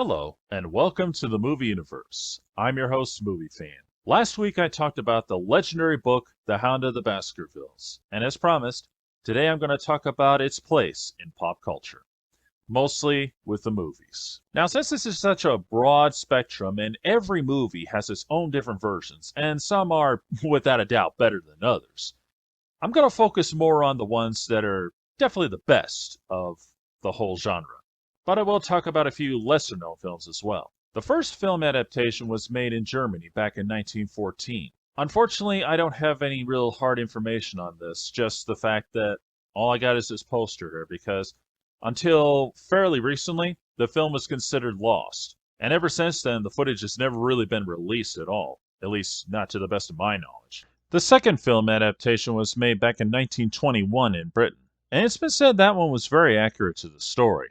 Hello, and welcome to the movie universe. I'm your host, Movie Fan. Last week I talked about the legendary book, The Hound of the Baskervilles, and as promised, today I'm going to talk about its place in pop culture, mostly with the movies. Now, since this is such a broad spectrum and every movie has its own different versions, and some are, without a doubt, better than others, I'm going to focus more on the ones that are definitely the best of the whole genre. But I will talk about a few lesser known films as well. The first film adaptation was made in Germany back in 1914. Unfortunately, I don't have any real hard information on this, just the fact that all I got is this poster here because until fairly recently, the film was considered lost. And ever since then, the footage has never really been released at all, at least not to the best of my knowledge. The second film adaptation was made back in 1921 in Britain, and it's been said that one was very accurate to the story.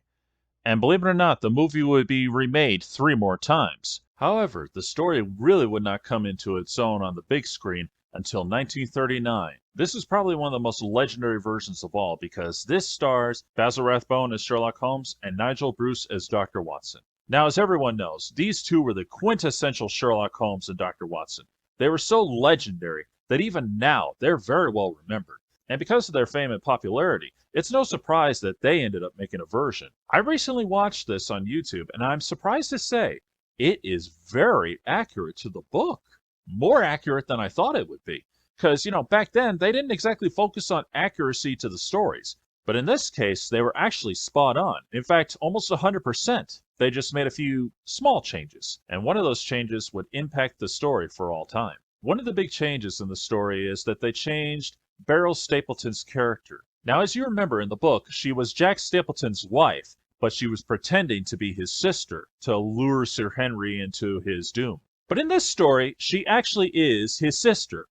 And believe it or not, the movie would be remade 3 more times. However, the story really would not come into its own on the big screen until 1939. This is probably one of the most legendary versions of all because this stars Basil Rathbone as Sherlock Holmes and Nigel Bruce as Dr. Watson. Now, as everyone knows, these two were the quintessential Sherlock Holmes and Dr. Watson. They were so legendary that even now they're very well remembered. And because of their fame and popularity, it's no surprise that they ended up making a version. I recently watched this on YouTube, and I'm surprised to say it is very accurate to the book. More accurate than I thought it would be. Because, back then, they didn't exactly focus on accuracy to the stories. But in this case, they were actually spot on. In fact, almost 100%. They just made a few small changes. And one of those changes would impact the story for all time. One of the big changes in the story is that they changed Beryl Stapleton's character. Now, as you remember in the book, she was Jack Stapleton's wife, but she was pretending to be his sister to lure Sir Henry into his doom. But in this story, she actually is his sister.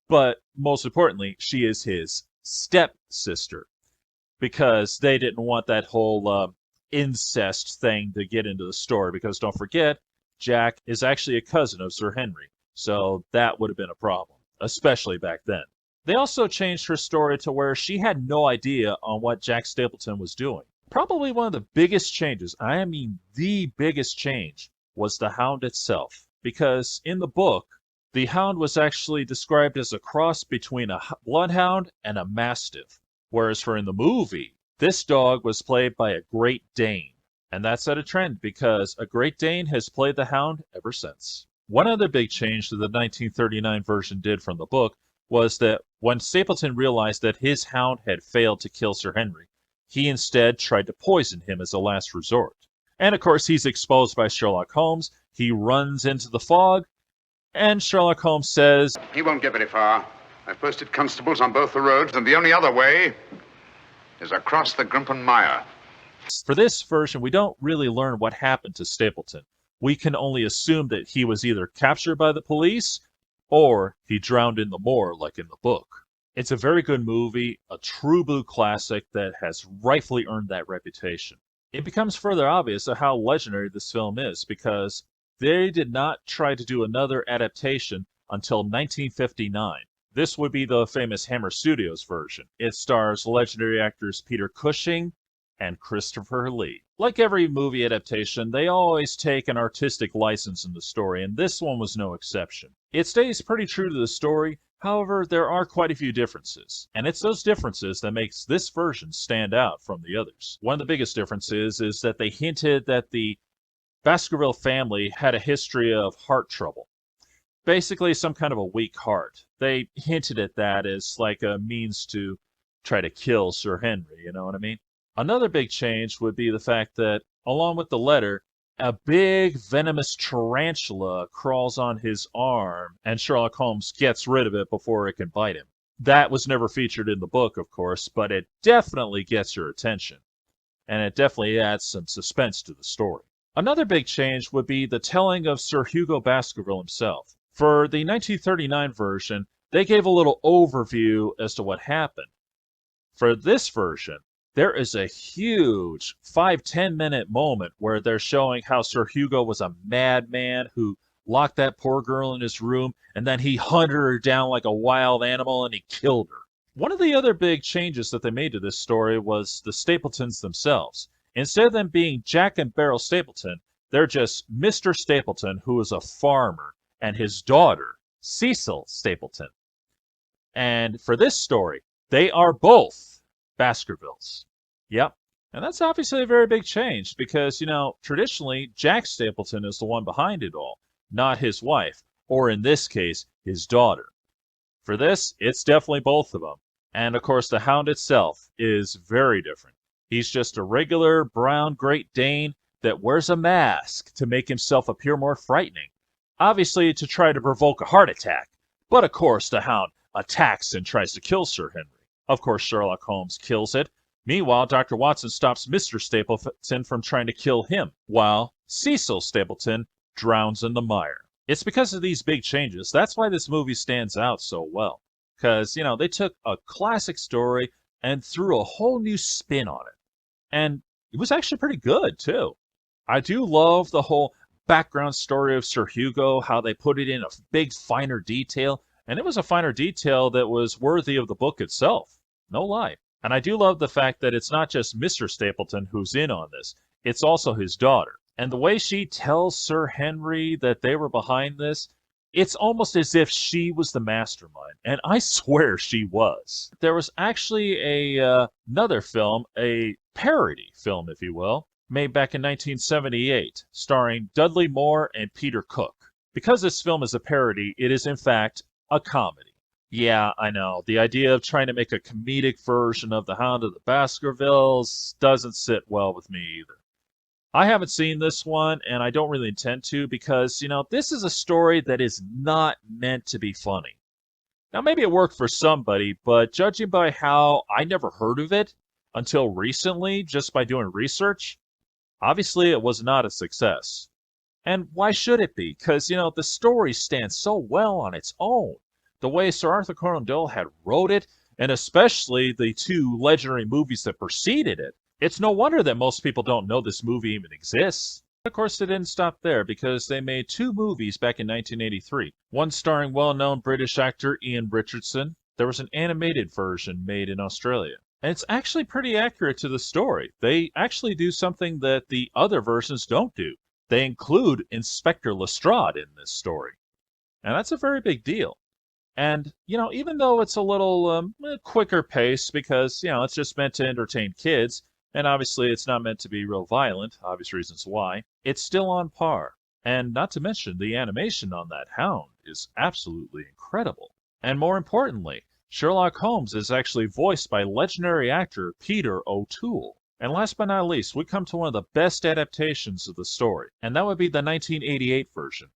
But most importantly, she is his stepsister. Because they didn't want that whole incest thing to get into the story. Because don't forget, Jack is actually a cousin of Sir Henry. So that would have been a problem, especially back then. They also changed her story to where she had no idea on what Jack Stapleton was doing. Probably one of the biggest changes, I mean the biggest change, was the Hound itself. Because in the book, the Hound was actually described as a cross between a bloodhound and a mastiff. Whereas for in the movie, this dog was played by a Great Dane. And that's at a trend because a Great Dane has played the Hound ever since. One other big change that the 1939 version did from the book was that when Stapleton realized that his hound had failed to kill Sir Henry, he instead tried to poison him as a last resort. And of course, he's exposed by Sherlock Holmes. He runs into the fog, and Sherlock Holmes says, "He won't get very far. I've posted constables on both the roads, and the only other way is across the Grimpen Mire." For this version, we don't really learn what happened to Stapleton. We can only assume that he was either captured by the police or he drowned in the moor like in the book. It's a very good movie, a true blue classic that has rightfully earned that reputation. It becomes further obvious of how legendary this film is because they did not try to do another adaptation until 1959. This would be the famous Hammer Studios version. It stars legendary actors Peter Cushing and Christopher Lee. Like every movie adaptation, they always take an artistic license in the story, and this one was no exception. It stays pretty true to the story, however, there are quite a few differences. And it's those differences that makes this version stand out from the others. One of the biggest differences is that they hinted that the Baskerville family had a history of heart trouble. Basically, some kind of a weak heart. They hinted at that as like a means to try to kill Sir Henry, you know what I mean? Another big change would be the fact that, along with the letter, a big venomous tarantula crawls on his arm, and Sherlock Holmes gets rid of it before it can bite him. That was never featured in the book, of course, but it definitely gets your attention. And it definitely adds some suspense to the story. Another big change would be the telling of Sir Hugo Baskerville himself. For the 1939 version, they gave a little overview as to what happened. For this version, there is a huge 5-10 minute moment where they're showing how Sir Hugo was a madman who locked that poor girl in his room, and then he hunted her down like a wild animal and he killed her. One of the other big changes that they made to this story was the Stapletons themselves. Instead of them being Jack and Beryl Stapleton, They're just Mr. Stapleton, who is a farmer, and his daughter, Cecil Stapleton. And for this story, they are both Baskervilles. Yep. And that's obviously a very big change because, traditionally, Jack Stapleton is the one behind it all, not his wife, or in this case, his daughter. For this, it's definitely both of them. And of course, the Hound itself is very different. He's just a regular brown Great Dane that wears a mask to make himself appear more frightening. Obviously, to try to provoke a heart attack. But of course, the Hound attacks and tries to kill Sir Henry. Of course, Sherlock Holmes kills it. Meanwhile, Dr. Watson stops Mr. Stapleton from trying to kill him, while Cecil Stapleton drowns in the mire. It's because of these big changes. That's why this movie stands out so well. Because, they took a classic story and threw a whole new spin on it. And it was actually pretty good, too. I do love the whole background story of Sir Hugo, how they put it in a big, finer detail. And it was a finer detail that was worthy of the book itself. No lie. And I do love the fact that it's not just Mr. Stapleton who's in on this. It's also his daughter. And the way she tells Sir Henry that they were behind this, it's almost as if she was the mastermind. And I swear she was. There was actually another film, a parody film, if you will, made back in 1978, starring Dudley Moore and Peter Cook. Because this film is a parody, it is in fact a comedy. Yeah, I know. The idea of trying to make a comedic version of The Hound of the Baskervilles doesn't sit well with me either. I haven't seen this one, and I don't really intend to because, this is a story that is not meant to be funny. Now, maybe it worked for somebody, but judging by how I never heard of it until recently, just by doing research, obviously it was not a success. And why should it be? Because, the story stands so well on its own. The way Sir Arthur Conan Doyle had wrote it, and especially the two legendary movies that preceded it, it's no wonder that most people don't know this movie even exists. Of course, they didn't stop there because they made two movies back in 1983. One starring well-known British actor Ian Richardson. There was an animated version made in Australia. And it's actually pretty accurate to the story. They actually do something that the other versions don't do. They include Inspector Lestrade in this story. And that's a very big deal. And, even though it's a little quicker pace because, it's just meant to entertain kids, and obviously it's not meant to be real violent, obvious reasons why, it's still on par. And not to mention, the animation on that Hound is absolutely incredible. And more importantly, Sherlock Holmes is actually voiced by legendary actor Peter O'Toole. And last but not least, we come to one of the best adaptations of the story, and that would be the 1988 version,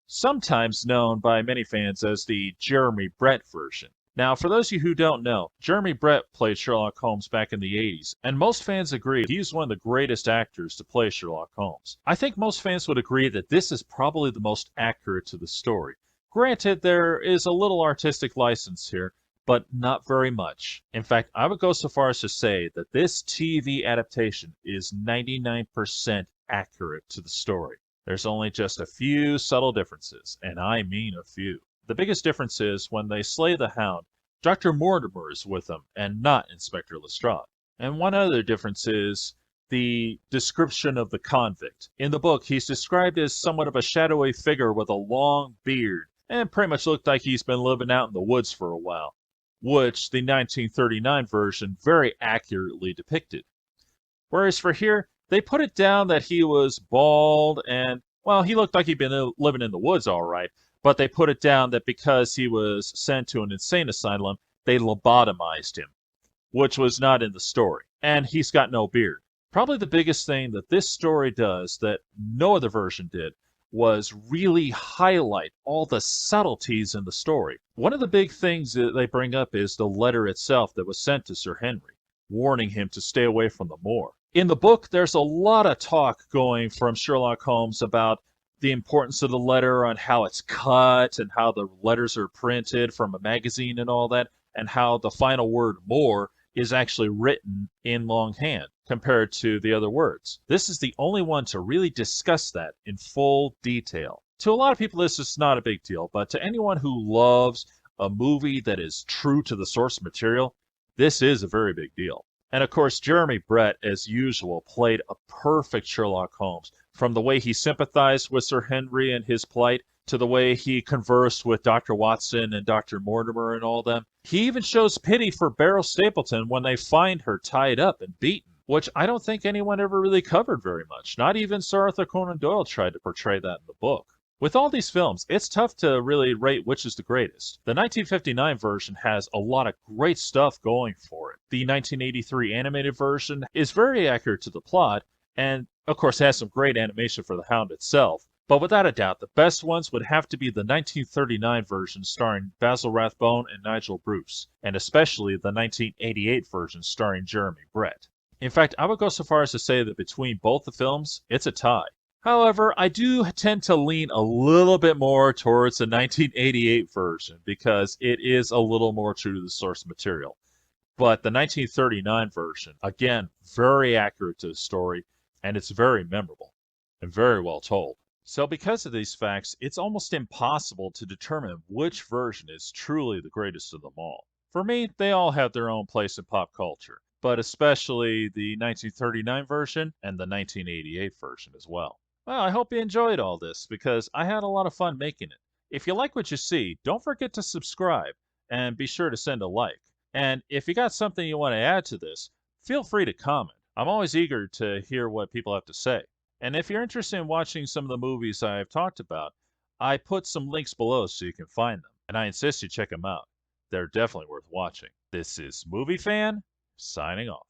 sometimes known by many fans as the Jeremy Brett version. Now, for those of you who don't know, Jeremy Brett played Sherlock Holmes back in the 80s, and most fans agree he's one of the greatest actors to play Sherlock Holmes. I think most fans would agree that this is probably the most accurate to the story. Granted, there is a little artistic license here, but not very much. In fact, I would go so far as to say that this TV adaptation is 99% accurate to the story. There's only just a few subtle differences, and I mean a few. The biggest difference is when they slay the Hound, Dr. Mortimer is with them and not Inspector Lestrade. And one other difference is the description of the convict. In the book, he's described as somewhat of a shadowy figure with a long beard and pretty much looked like he's been living out in the woods for a while, which the 1939 version very accurately depicted. Whereas for here, they put it down that he was bald and, well, he looked like he'd been living in the woods all right, but they put it down that because he was sent to an insane asylum, they lobotomized him, which was not in the story. And he's got no beard. Probably the biggest thing that this story does that no other version did was really highlight all the subtleties in the story. One of the big things that they bring up is the letter itself that was sent to Sir Henry, warning him to stay away from the moor. In the book, there's a lot of talk going from Sherlock Holmes about the importance of the letter, on how it's cut, and how the letters are printed from a magazine and all that, and how the final word "moor" is actually written in longhand compared to the other words. This is the only one to really discuss that in full detail. To a lot of people, this is not a big deal, but to anyone who loves a movie that is true to the source material, this is a very big deal. And of course, Jeremy Brett, as usual, played a perfect Sherlock Holmes, From the way he sympathized with Sir Henry and his plight, to the way he conversed with Dr. Watson and Dr. Mortimer and all them. He even shows pity for Beryl Stapleton when they find her tied up and beaten, which I don't think anyone ever really covered very much. Not even Sir Arthur Conan Doyle tried to portray that in the book. With all these films, it's tough to really rate which is the greatest. The 1959 version has a lot of great stuff going for it. The 1983 animated version is very accurate to the plot, and of course has some great animation for the Hound itself. But without a doubt, the best ones would have to be the 1939 version starring Basil Rathbone and Nigel Bruce, and especially the 1988 version starring Jeremy Brett. In fact, I would go so far as to say that between both the films, it's a tie. However, I do tend to lean a little bit more towards the 1988 version because it is a little more true to the source material. But the 1939 version, again, very accurate to the story, and it's very memorable and very well told. So because of these facts, it's almost impossible to determine which version is truly the greatest of them all. For me, they all have their own place in pop culture, but especially the 1939 version and the 1988 version as well. Well, I hope you enjoyed all this because I had a lot of fun making it. If you like what you see, don't forget to subscribe and be sure to send a like. And if you got something you want to add to this, feel free to comment. I'm always eager to hear what people have to say. And if you're interested in watching some of the movies I've talked about, I put some links below so you can find them. And I insist you check them out. They're definitely worth watching. This is Movie Fan, signing off.